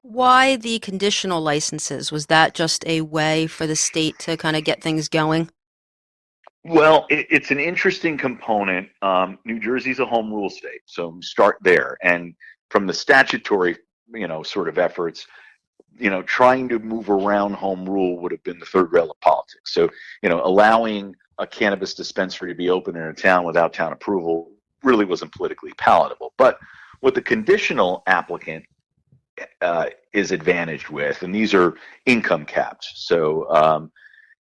Why the conditional licenses? Was that just a way for the state to kind of get things going? Well, it's an interesting component. New Jersey's a home rule state, so start there. And from the statutory, sort of efforts, trying to move around home rule would have been the third rail of politics. So, allowing a cannabis dispensary to be open in a town without town approval really wasn't politically palatable. But what the conditional applicant is advantaged with, and these are income caps. So,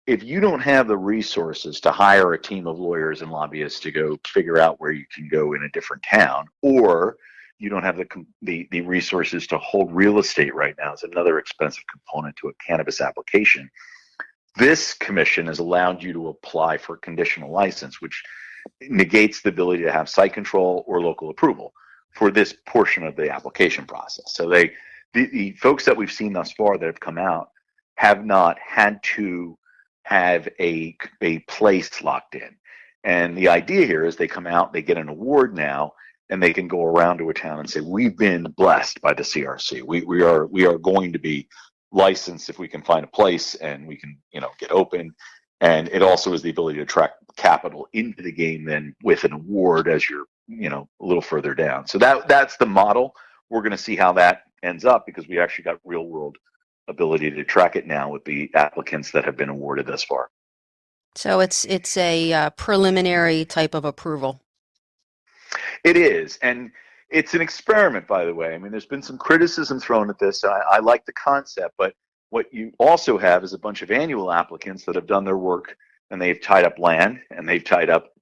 if you don't have the resources to hire a team of lawyers and lobbyists to go figure out where you can go in a different town, or you don't have the resources to hold real estate right now, is another expensive component to a cannabis application. This commission has allowed you to apply for a conditional license, which negates the ability to have site control or local approval for this portion of the application process. So the folks that we've seen thus far that have come out have not had to have a place locked in. And the idea here is they come out, they get an award now, and they can go around to a town and say, we've been blessed by the CRC. We are going to be licensed if we can find a place and we can, get open. And it also is the ability to attract capital into the game then with an award as you're, a little further down. So that's the model. We're going to see how that ends up because we actually got real world ability to track it now with the applicants that have been awarded thus far. So it's a preliminary type of approval. It is, and it's an experiment, by the way. I mean, there's been some criticism thrown at this. I like the concept, but what you also have is a bunch of annual applicants that have done their work and they've tied up land and they've tied up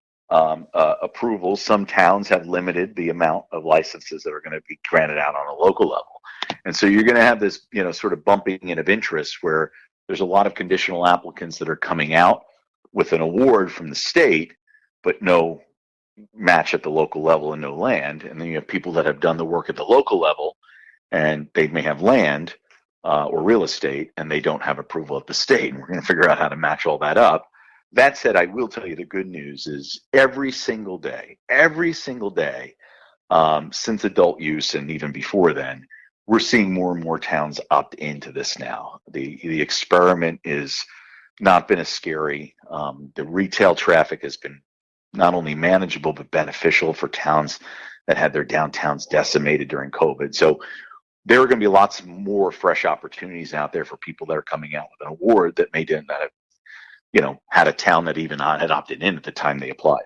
approvals. Some towns have limited the amount of licenses that are going to be granted out on a local level. And so you're going to have this, sort of bumping in of interest where there's a lot of conditional applicants that are coming out with an award from the state, but no match at the local level and no land. And then you have people that have done the work at the local level and they may have land or real estate and they don't have approval at the state. And we're going to figure out how to match all that up. That said, I will tell you the good news is every single day, since adult use and even before then, we're seeing more and more towns opt into this now. The experiment is not been as scary. The retail traffic has been not only manageable but beneficial for towns that had their downtowns decimated during COVID. So there are going to be lots more fresh opportunities out there for people that are coming out with an award that may not have, had a town that even had opted in at the time they applied.